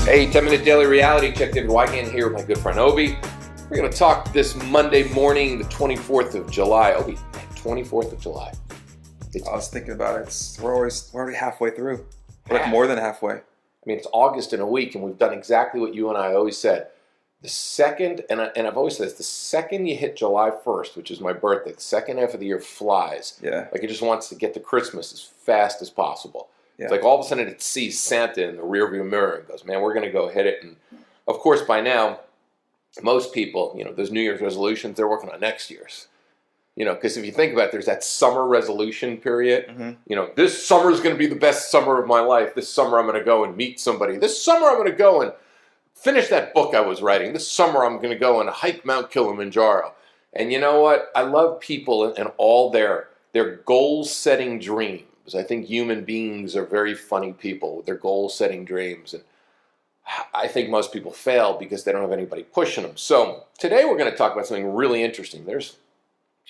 Hey, 10-minute daily reality check. David Wygant here with my good friend Obi. We're going to talk this Monday morning, the 24th of July. Obi, 24th of July. I was thinking about it. We're already halfway through. Like more than halfway. I mean, it's August in a week, and we've done exactly what you and I always said. The second, and I've always said this, the second you hit July 1st, which is my birthday, the second half of the year flies. Yeah. Like it just wants to get to Christmas as fast as possible. Yeah. It's like all of a sudden it sees Santa in the rearview mirror and goes, man, we're going to go hit it. And of course, by now, most people, those New Year's resolutions, they're working on next year's. Because if you think about it, there's that summer resolution period. Mm-hmm. This summer is going to be the best summer of my life. This summer I'm going to go and meet somebody. This summer I'm going to go and finish that book I was writing. This summer I'm going to go and hike Mount Kilimanjaro. And you know what? I love people and all their goal-setting dreams. I think human beings are very funny people with their goal-setting dreams. And I think most people fail because they don't have anybody pushing them. So today we're going to talk about something really interesting. There's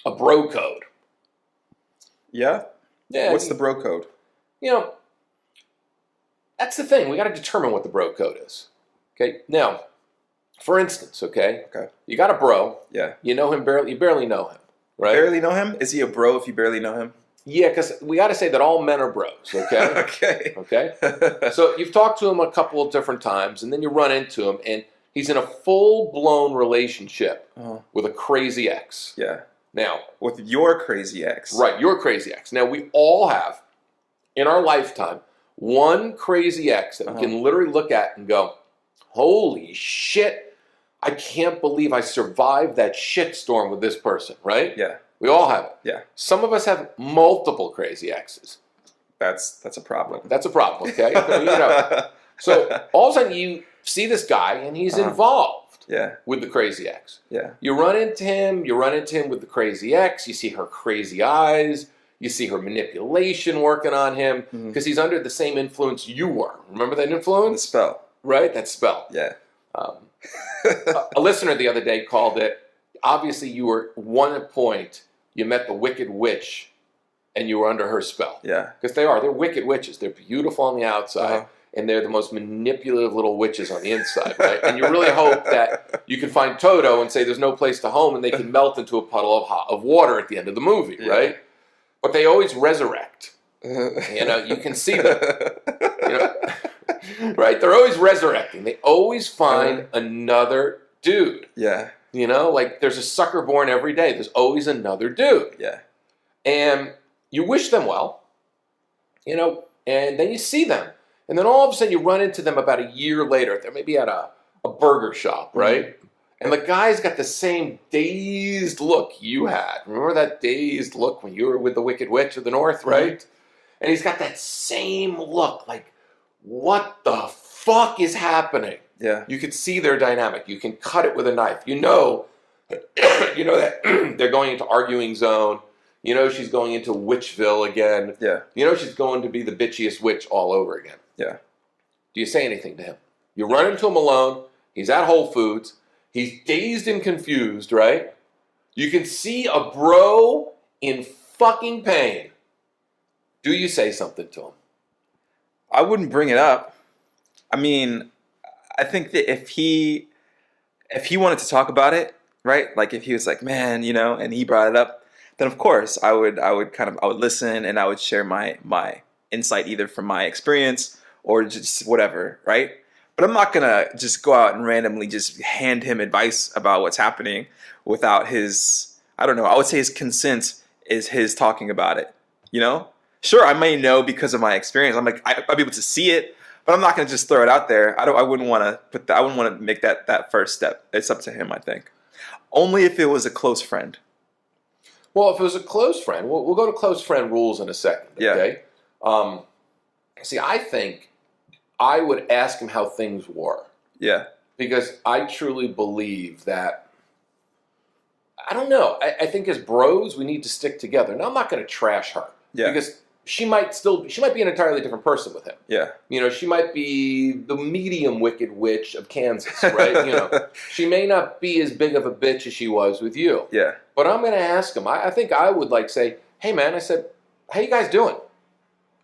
a bro code. Yeah? Yeah. What's the bro code? That's the thing. We got to determine what the bro code is. Okay? Now, for instance, okay? You got a bro. Yeah. You know him barely. You barely know him, right? Barely know him? Is he a bro if you barely know him? Yeah, because we got to say that all men are bros, okay? Okay. So you've talked to him a couple of different times, and then you run into him, and he's in a full-blown relationship with a crazy ex. Yeah. Now, with your crazy ex. Right, your crazy ex. Now, we all have, in our lifetime, one crazy ex that we can literally look at and go, holy shit, I can't believe I survived that shitstorm with this person, right? Yeah. We all have it. Yeah. Some of us have multiple crazy exes. That's a problem. That's a problem, okay? So all of a sudden you see this guy and he's involved with the crazy ex. Yeah. You run into him with the crazy ex, you see her crazy eyes, you see her manipulation working on him because he's under the same influence you were. Remember that influence? The spell. Right? That spell. Yeah. A listener the other day called it, obviously you were one point, you met the wicked witch and you were under her spell. Yeah. Because they're wicked witches. They're beautiful on the outside and they're the most manipulative little witches on the inside, right? And you really hope that you can find Toto and say there's no place to home and they can melt into a puddle of water at the end of the movie, right? But they always resurrect. You can see them. Right? They're always resurrecting. They always find another dude. Yeah. Like there's a sucker born every day. There's always another dude. Yeah. And you wish them well, and then you see them. And then all of a sudden you run into them about a year later. They're maybe at a burger shop, right? And the guy's got the same dazed look you had. Remember that dazed look when you were with the Wicked Witch of the North, right? And he's got that same look, like, what the fuck is happening? Yeah. You can see their dynamic. You can cut it with a knife. You know that they're going into arguing zone. She's going into Witchville again. Yeah. She's going to be the bitchiest witch all over again. Yeah. Do you say anything to him? You run into him alone. He's at Whole Foods. He's dazed and confused, right? You can see a bro in fucking pain. Do you say something to him? I wouldn't bring it up. I mean, I think that if he wanted to talk about it, right? Like if he was like, man, and he brought it up, then of course I would listen and I would share my insight either from my experience or just whatever, right? But I'm not gonna just go out and randomly just hand him advice about what's happening without his, I don't know, I would say his consent is his talking about it, Sure, I may know because of my experience. I'm like, I'll be able to see it, but I'm not going to just throw it out there. I wouldn't want to make that first step. It's up to him, I think. Only if it was a close friend. Well, if it was a close friend, we'll go to close friend rules in a second, okay? Yeah. See, I think I would ask him how things were. Yeah. Because I truly believe that, I don't know, I think as bros, we need to stick together. Now, I'm not going to trash her. Yeah. Because she might be an entirely different person with him. Yeah. She might be the medium wicked witch of Kansas, right? She may not be as big of a bitch as she was with you. Yeah. But I'm going to ask him. I think I would say, hey man, I said, how you guys doing?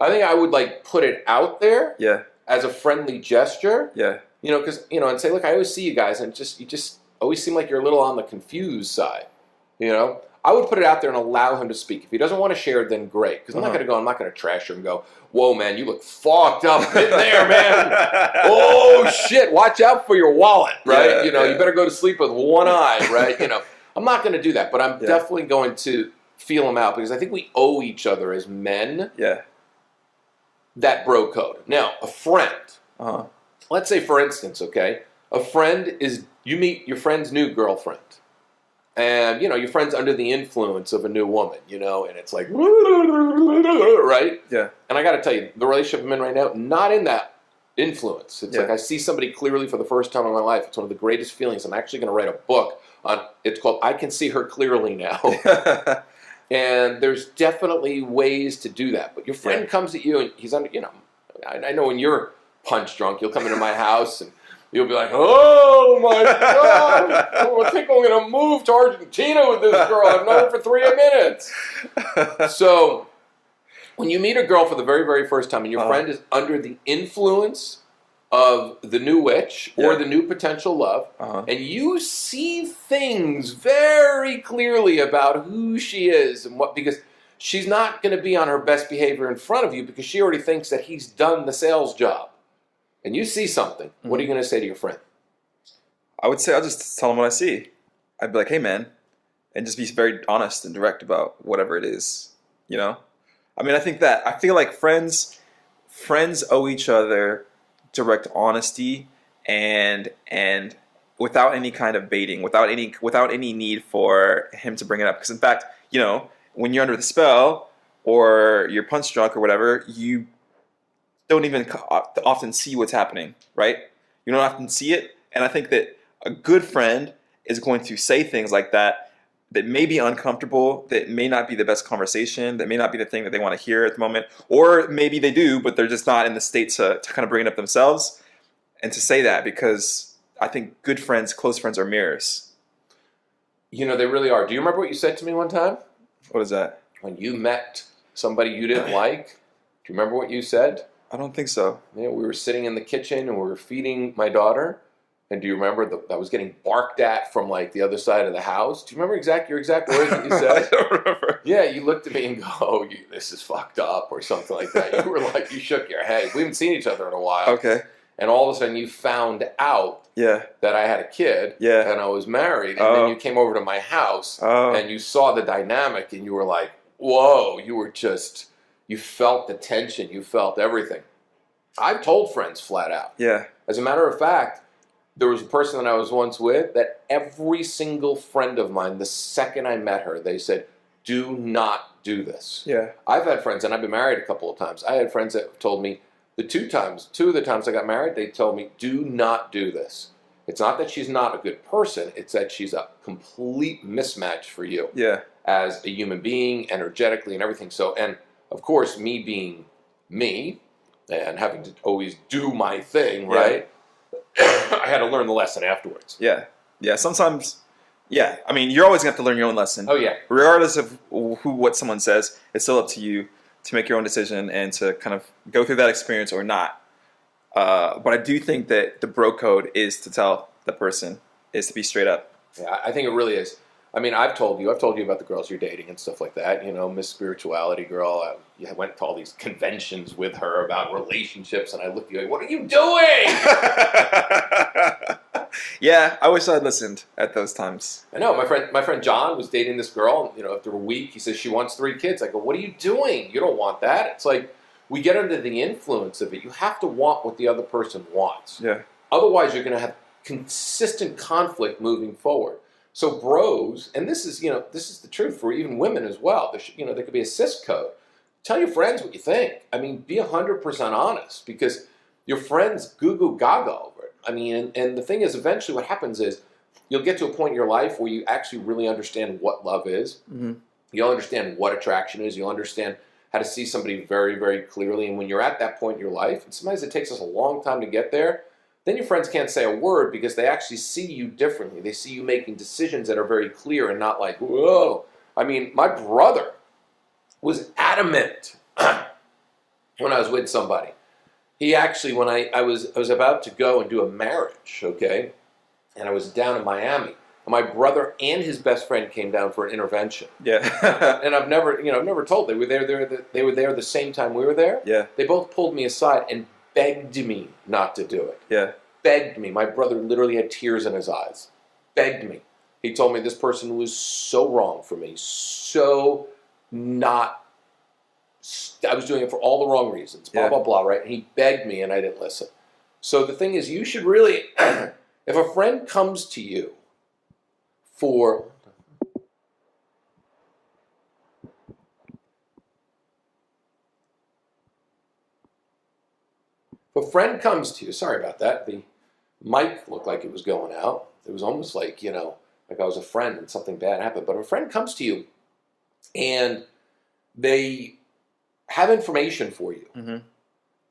I think I would put it out there. Yeah. As a friendly gesture. Yeah. You know, because, you know, and say, look, I always see you guys, and you just always seem like you're a little on the confused side. You know, I would put it out there and allow him to speak. If he doesn't want to share, then great. Because I'm not going to trash her and go, whoa, man, you look fucked up in there, man. Oh, shit, watch out for your wallet, right? Yeah, you know, you better go to sleep with one eye, right? You know, I'm not going to do that, but I'm definitely going to feel him out because I think we owe each other as men that bro code. Now, a friend. Let's say, for instance, okay, a friend is, you meet your friend's new girlfriend. And, you know, your friend's under the influence of a new woman, you know, and it's like, right? Yeah. And I got to tell you, the relationship I'm in right now, not in that influence. It's like I see somebody clearly for the first time in my life. It's one of the greatest feelings. I'm actually going to write a book on, it's called I Can See Her Clearly Now. And there's definitely ways to do that. But your friend comes at you and he's under, you know, I know when you're punch drunk, you'll come into my house and you'll be like, oh my God, I think I'm going to move to Argentina with this girl. I've known her for 3 minutes. So when you meet a girl for the very, very first time and your friend is under the influence of the new witch or the new potential love, and you see things very clearly about who she is and what, because she's not going to be on her best behavior in front of you because she already thinks that he's done the sales job. And you see something, what are you going to say to your friend? I would say I'll just tell him what I see. I'd be like, hey, man, and just be very honest and direct about whatever it is, you know? I mean, I feel like friends owe each other direct honesty and without any kind of baiting, without any need for him to bring it up. Because in fact, you know, when you're under the spell or you're punch drunk or whatever, you don't even often see what's happening, right? You don't often see it. And I think that a good friend is going to say things like that may be uncomfortable, that may not be the best conversation, that may not be the thing that they want to hear at the moment. Or maybe they do, but they're just not in the state to kind of bring it up themselves. And to say that, because I think good friends, close friends are mirrors. You know, they really are. Do you remember what you said to me one time? What is that? When you met somebody you didn't like, do you remember what you said? I don't think so. Yeah, we were sitting in the kitchen and we were feeding my daughter. And do you remember that I was getting barked at from like the other side of the house? Do you remember your exact words that you said? I don't remember. Yeah, you looked at me and go, "Oh, this is fucked up," or something like that. You were like, you shook your head. We haven't seen each other in a while. Okay. And all of a sudden, you found out that I had a kid and I was married. And then you came over to my house and you saw the dynamic, and you were like, "Whoa!" You felt the tension. You felt everything. I've told friends flat out. Yeah. As a matter of fact, there was a person that I was once with that every single friend of mine, the second I met her, they said, do not do this. Yeah. I've had friends, and I've been married a couple of times. I had friends that told me two of the times I got married, they told me, do not do this. It's not that she's not a good person. It's that she's a complete mismatch for you as a human being, energetically and everything. So, and of course, me being me and having to always do my thing, right? I had to learn the lesson afterwards. Yeah. Yeah. Sometimes, I mean, you're always going to have to learn your own lesson. Oh, yeah. Regardless of what someone says, it's still up to you to make your own decision and to kind of go through that experience or not. But I do think that the bro code is to tell the person, is to be straight up. Yeah, I think it really is. I mean, I've told you about the girls you're dating and stuff like that. You know, Miss Spirituality girl. I went to all these conventions with her about relationships, and I looked at you like, what are you doing? Yeah, I wish I'd listened at those times. I know. My friend John was dating this girl. You know, after a week, he says she wants 3 kids. I go, what are you doing? You don't want that. It's like we get under the influence of it. You have to want what the other person wants. Yeah. Otherwise, you're going to have consistent conflict moving forward. So bros, and this is the truth for even women as well. There could be a cis code. Tell your friends what you think. I mean, be 100% honest, because your friends goo gaga over it. I mean, and the thing is, eventually what happens is you'll get to a point in your life where you actually really understand what love is. Mm-hmm. You'll understand what attraction is. You'll understand how to see somebody very, very clearly. And when you're at that point in your life, and sometimes it takes us a long time to get there, then your friends can't say a word because they actually see you differently. They see you making decisions that are very clear and not like, whoa. I mean, my brother was adamant when I was with somebody. He actually, when I was about to go and do a marriage, okay, and I was down in Miami, and my brother and his best friend came down for an intervention. Yeah. And I've never told. They were there the same time we were there. Yeah. They both pulled me aside and begged me not to do it. Yeah. Begged me. My brother literally had tears in his eyes. Begged me. He told me this person was so wrong for me, so not. I was doing it for all the wrong reasons. Blah blah blah. Right? And he begged me, and I didn't listen. So the thing is, you should really, if a friend comes to you for. If a friend comes to you, sorry about that, the mic looked like it was going out. It was almost like, like I was a friend and something bad happened. But if a friend comes to you and they have information for you,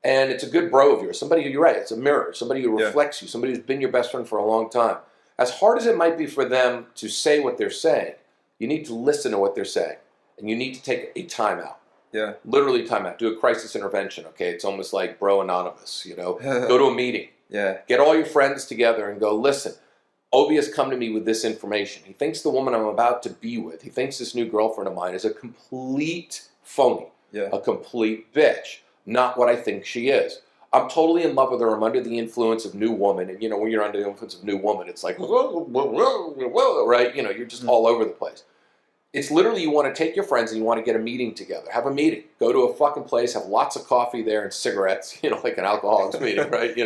and it's a good bro of yours, somebody who you're right, it's a mirror, somebody who reflects you, somebody who's been your best friend for a long time. As hard as it might be for them to say what they're saying, you need to listen to what they're saying. And you need to take a timeout. Yeah. Literally timeout. Do a crisis intervention, okay? It's almost like Bro Anonymous, Go to a meeting. Yeah. Get all your friends together and go, listen, Obi has come to me with this information. He thinks the woman I'm about to be with, he thinks this new girlfriend of mine is a complete phony. Yeah. A complete bitch. Not what I think she is. I'm totally in love with her. I'm under the influence of new woman. And, when you're under the influence of new woman, it's like, right? You're just all over the place. It's literally you want to take your friends and you want to get a meeting together. Have a meeting. Go to a fucking place, have lots of coffee there and cigarettes, like an alcoholics meeting, right?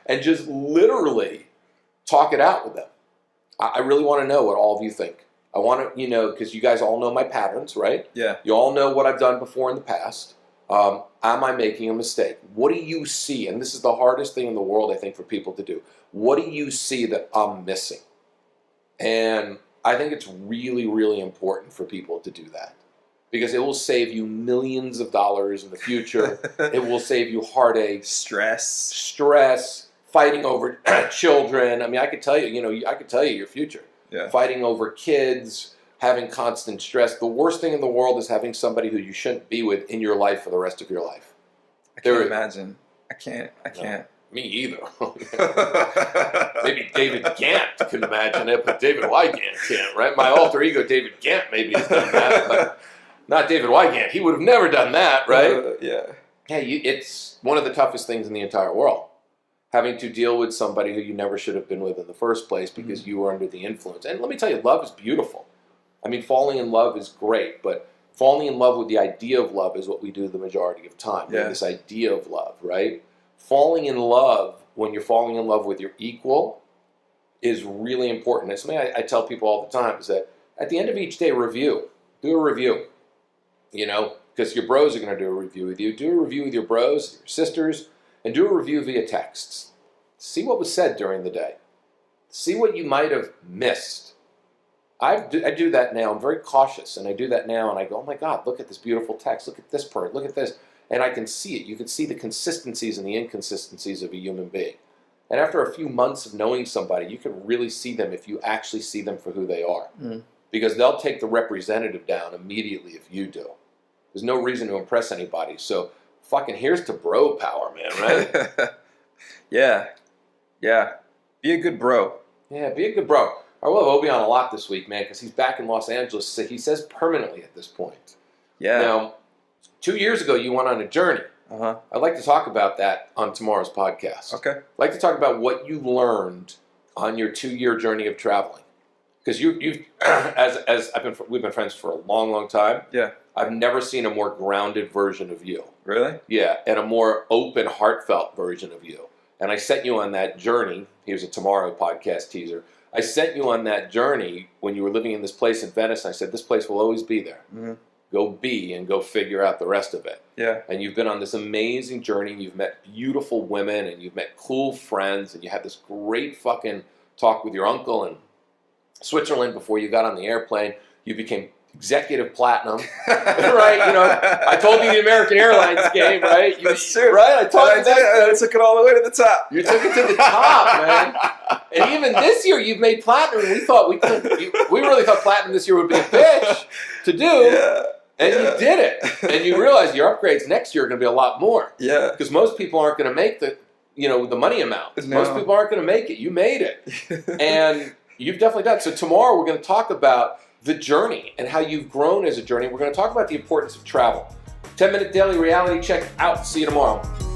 And just literally talk it out with them. I really want to know what all of you think. I want to, because you guys all know my patterns, right? Yeah. You all know what I've done before in the past. Am I making a mistake? What do you see? And this is the hardest thing in the world, I think, for people to do. What do you see that I'm missing? And I think it's really, really important for people to do that because it will save you millions of dollars in the future. It will save you heartache, stress, fighting over children. I mean, I could tell you, your future. Yeah. Fighting over kids, having constant stress. The worst thing in the world is having somebody who you shouldn't be with in your life for the rest of your life. I can't imagine. I can't. No. Me either. Maybe David Gant can imagine it, but David Wygant can't, right? My alter ego, David Gant, maybe has done that, but not David Wygant. He would have never done that, right? Yeah. Yeah, it's one of the toughest things in the entire world, having to deal with somebody who you never should have been with in the first place because you were under the influence. And let me tell you, love is beautiful. I mean, falling in love is great, but falling in love with the idea of love is what we do the majority of time. Yeah. This idea of love, right? Falling in love, when you're falling in love with your equal, is really important. It's something I tell people all the time, is that at the end of each day, do a review, because your bros are going to do a review with you. Do a review with your bros, your sisters, and do a review via texts. See what was said during the day. See what you might have missed. I do that now. I'm very cautious, and I do that now, and I go, oh my God, look at this beautiful text. Look at this part. Look at this. And I can see it. You can see the consistencies and the inconsistencies of a human being. And after a few months of knowing somebody, you can really see them if you actually see them for who they are. Mm. Because they'll take the representative down immediately if you do. There's no reason to impress anybody. So fucking here's to bro power, man, right? Yeah. Be a good bro. Yeah, be a good bro. I will have Obi on a lot this week, man, because he's back in Los Angeles. So he says permanently at this point. Yeah. Now, 2 years ago, you went on a journey. Uh-huh. I'd like to talk about that on tomorrow's podcast. Okay. I'd like to talk about what you learned on your 2-year journey of traveling. Because you've we've been friends for a long, long time. Yeah. I've never seen a more grounded version of you. Really? Yeah, and a more open, heartfelt version of you. And I sent you on that journey. Here's a tomorrow podcast teaser. I sent you on that journey when you were living in this place in Venice. And I said, this place will always be there. Mm-hmm. Go be and go figure out the rest of it. Yeah. And you've been on this amazing journey. You've met beautiful women and you've met cool friends and you had this great fucking talk with your uncle in Switzerland before you got on the airplane. You became executive platinum, right? I told you the American Airlines game, right? That's true. Right? I took it all the way to the top. You took it to the top, man. And even this year, you've made platinum. We really thought platinum this year would be a bitch to do. Yeah. And you did it. And you realize your upgrades next year are going to be a lot more. Yeah. Because most people aren't going to make the money amount. No. Most people aren't going to make it. You made it. And you've definitely done it. So tomorrow we're going to talk about the journey and how you've grown as a journey. We're going to talk about the importance of travel. 10-minute daily reality check out. See you tomorrow.